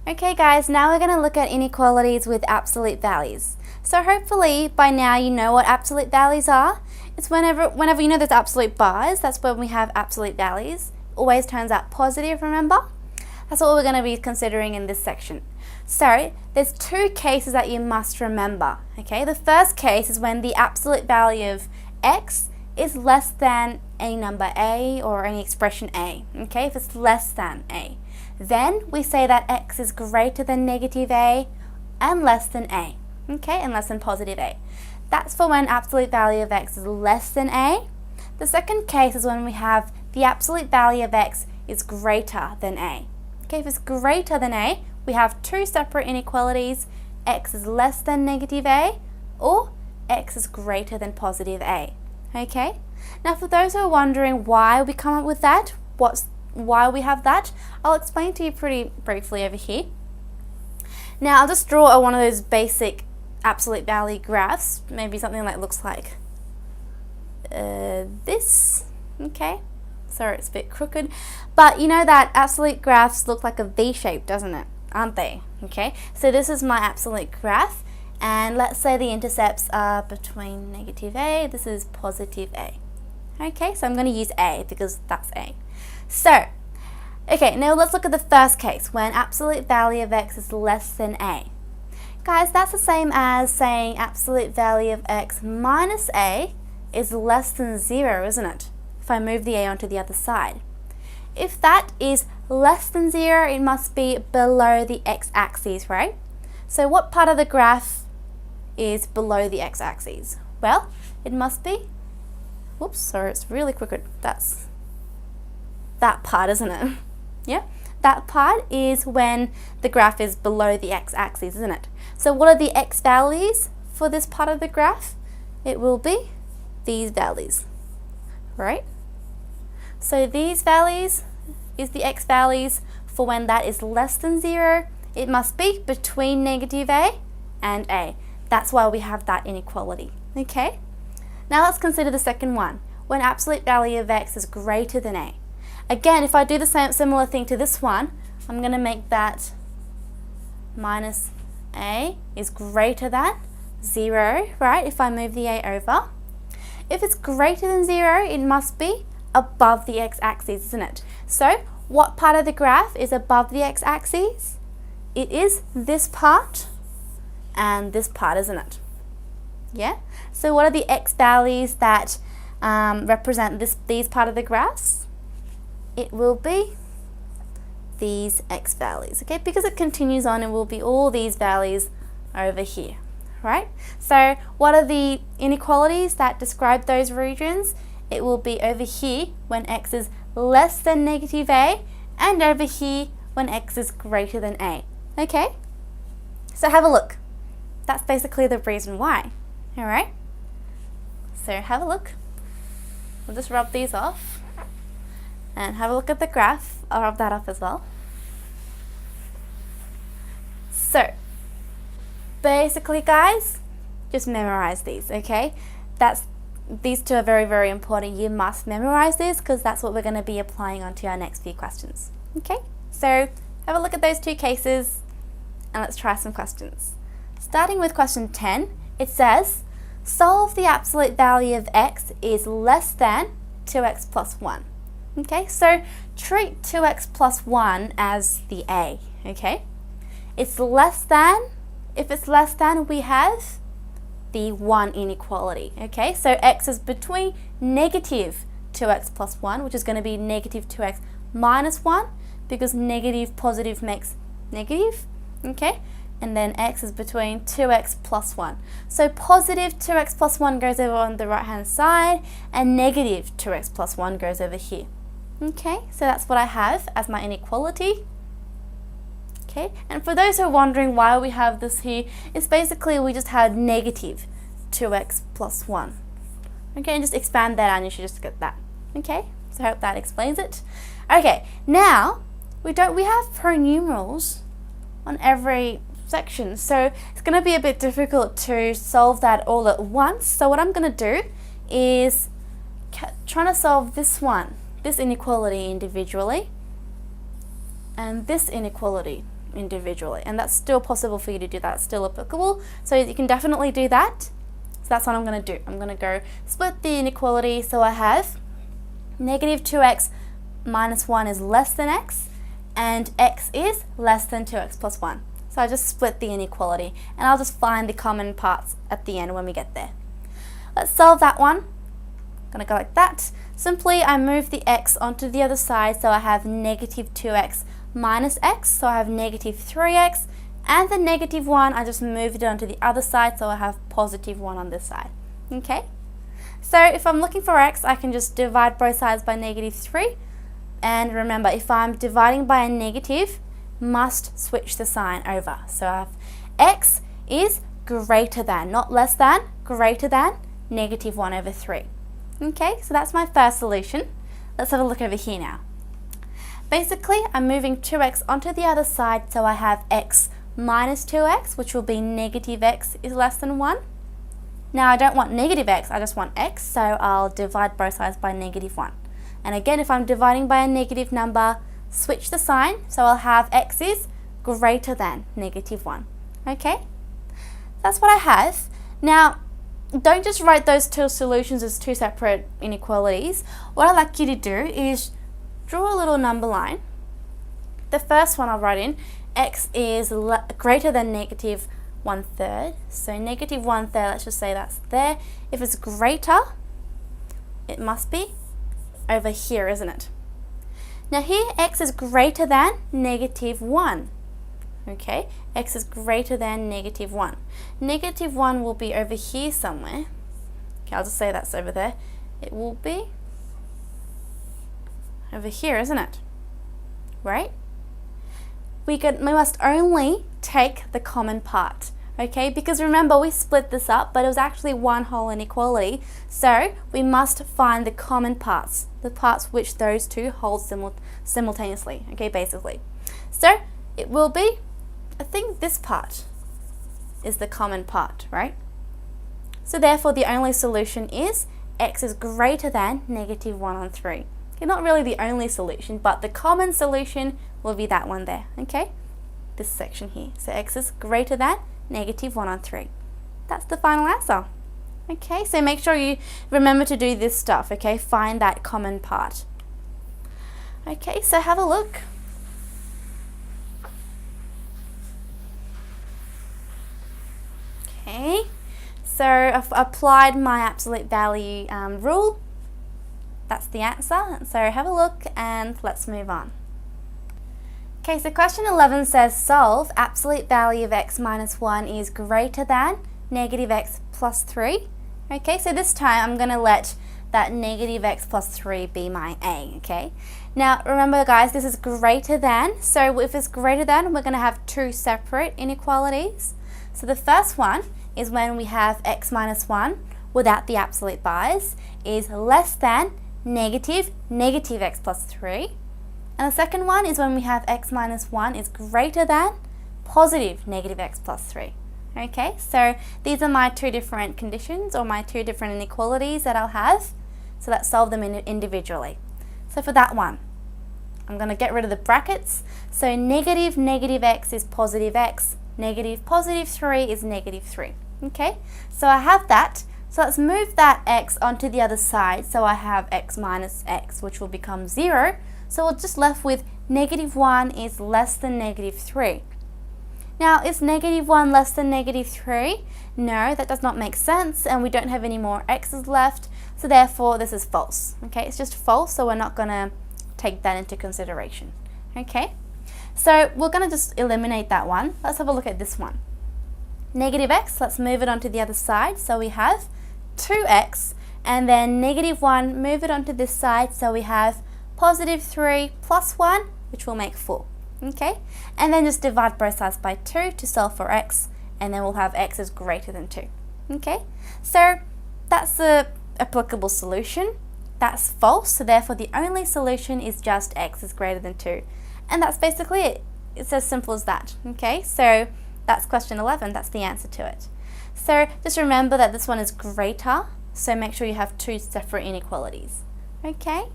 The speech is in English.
Okay guys, now we're going to look at inequalities with absolute values. So hopefully by now you know what absolute values are. It's whenever you know there's absolute bars, that's when we have absolute values. Always turns out positive, remember? That's what we're going to be considering in this section. So there's two cases that you must remember. Okay, the first case is when the absolute value of x is less than any number a or any expression a. Okay, if it's less than a. Then we say that x is greater than negative a and less than a, okay, and less than positive a. That's for when absolute value of x is less than a. The second case is when we have the absolute value of x is greater than a. Okay, if it's greater than a, we have two separate inequalities, x is less than negative a or x is greater than positive a. Okay, now for those who are wondering why we come up with that, why we have that, I'll explain to you pretty briefly over here. Now I'll just draw one of those basic absolute value graphs, maybe something that looks like this. Okay, sorry it's a bit crooked, but you know that absolute graphs look like a V shape, doesn't it? Aren't they? Okay, so this is my absolute graph, and let's say the intercepts are between negative a, this is positive a. Okay, so I'm going to use a because that's a. So, okay, now let's look at the first case, when absolute value of x is less than a. Guys, that's the same as saying absolute value of x minus a is less than 0, isn't it? If I move the a onto the other side. If that is less than 0, it must be below the x-axis, right? So what part of the graph is below the x-axis? Well, it must be, whoops, sorry, it's really crooked. That's that part, isn't it? Yeah, that part is when the graph is below the x-axis, isn't it? So what are the x values for this part of the graph? It will be these values, right? So these values is the x values for when that is less than 0. It must be between negative a and a. That's why we have that inequality, okay? Now let's consider the second one, when absolute value of x is greater than a. Again, if I do the same similar thing to this one, I'm going to make that minus a is greater than 0, right? If I move the a over. If it's greater than 0, it must be above the x-axis, isn't it? So, what part of the graph is above the x-axis? It is this part and this part, isn't it? Yeah? So what are the x values that represent these part of the graphs? It will be these x values, okay? Because it continues on, it will be all these values over here, right? So what are the inequalities that describe those regions? It will be over here when x is less than negative a, and over here when x is greater than a, okay? So have a look. That's basically the reason why, all right? So have a look. We'll just rub these off. And have a look at the graph. I'll rub that off as well. So, basically guys, just memorize these, okay? These two are very, very important. You must memorize this because that's what we're going to be applying onto our next few questions. Okay, so have a look at those two cases and let's try some questions. Starting with question 10, it says, solve the absolute value of x is less than 2x plus 1. Okay, so treat 2x plus 1 as the a, okay? It's less than, if it's less than, we have the 1 inequality, okay? So x is between negative 2x plus 1, which is going to be negative 2x minus 1, because negative positive makes negative, okay? And then x is between 2x plus 1. So positive 2x plus 1 goes over on the right hand side, and negative 2x plus 1 goes over here. Okay, so that's what I have as my inequality. Okay, and for those who are wondering why we have this here, it's basically we just had negative 2x plus 1. Okay, and just expand that and you should just get that. Okay, so I hope that explains it. Okay, now we have pronumerals on every section, so it's going to be a bit difficult to solve that all at once. So what I'm going to do is trying to solve this one, this inequality individually, and this inequality individually, and that's still possible for you to do that. It's still applicable, so you can definitely do that. So that's what I'm going to do. I'm going to go split the inequality, so I have negative 2x minus 1 is less than x, and x is less than 2x plus 1. So I just split the inequality, and I'll just find the common parts at the end when we get there. Let's solve that one. I'm going to go like that. Simply, I move the x onto the other side, so I have negative 2x minus x, so I have negative 3x, and the negative 1, I just moved it onto the other side, so I have positive 1 on this side. Okay? So if I'm looking for x, I can just divide both sides by negative 3. And remember, if I'm dividing by a negative, must switch the sign over. So I have x is greater than, not less than, greater than negative 1 over 3. Okay, so that's my first solution. Let's have a look over here now. Basically, I'm moving 2x onto the other side, so I have x minus 2x, which will be negative x is less than 1. Now I don't want negative x, I just want x, so I'll divide both sides by negative 1. And again, if I'm dividing by a negative number, switch the sign, so I'll have x is greater than negative 1. Okay, that's what I have. Now, don't just write those two solutions as two separate inequalities. What I'd like you to do is draw a little number line. The first one I'll write in, x is greater than negative 1/3. So negative 1/3, let's just say that's there. If it's greater, it must be over here, isn't it? Now here, x is greater than negative 1. Okay, x is greater than negative 1. Negative 1 will be over here somewhere. Okay, I'll just say that's over there. It will be over here, isn't it? Right? We must only take the common part. Okay, because remember, we split this up, but it was actually one whole inequality. So we must find the common parts, the parts which those two hold simultaneously. Okay, basically. So it will be, I think this part is the common part, right? So therefore, the only solution is x is greater than negative 1/3. Okay, not really the only solution, but the common solution will be that one there. Okay, this section here. So x is greater than negative 1/3. That's the final answer. Okay, so make sure you remember to do this stuff, okay? Find that common part. Okay, so have a look. Okay, so I've applied my absolute value rule. That's the answer. So have a look and let's move on. Okay, so question 11 says solve absolute value of x minus 1 is greater than negative x plus 3. Okay, so this time I'm going to let that negative x plus 3 be my a, okay? Now remember guys, this is greater than, so if it's greater than, we're going to have two separate inequalities. So the first one is when we have x minus 1 without the absolute bias is less than negative x plus 3. And the second one is when we have x minus 1 is greater than positive negative x plus 3. Okay, so these are my two different conditions or my two different inequalities that I'll have. So let's solve them individually. So for that one, I'm going to get rid of the brackets. So negative x is positive x, negative positive 3 is negative 3. Okay, so I have that. So let's move that x onto the other side. So I have x minus x, which will become 0. So we're just left with negative 1 is less than negative 3. Now, is negative 1 less than negative 3? No, that does not make sense, and we don't have any more x's left, so therefore this is false. Okay, it's just false, so we're not going to take that into consideration. Okay, so we're going to just eliminate that one. Let's have a look at this one. Negative x, let's move it onto the other side, so we have 2x, and then negative 1, move it onto this side, so we have positive 3 plus 1, which will make 4. Okay, and then just divide both sides by 2 to solve for x, and then we'll have x is greater than 2. Okay, so that's the applicable solution. That's false, so therefore the only solution is just x is greater than 2. And that's basically it. It's as simple as that. Okay, so that's question 11, that's the answer to it. So just remember that this one is greater, so make sure you have two separate inequalities. Okay,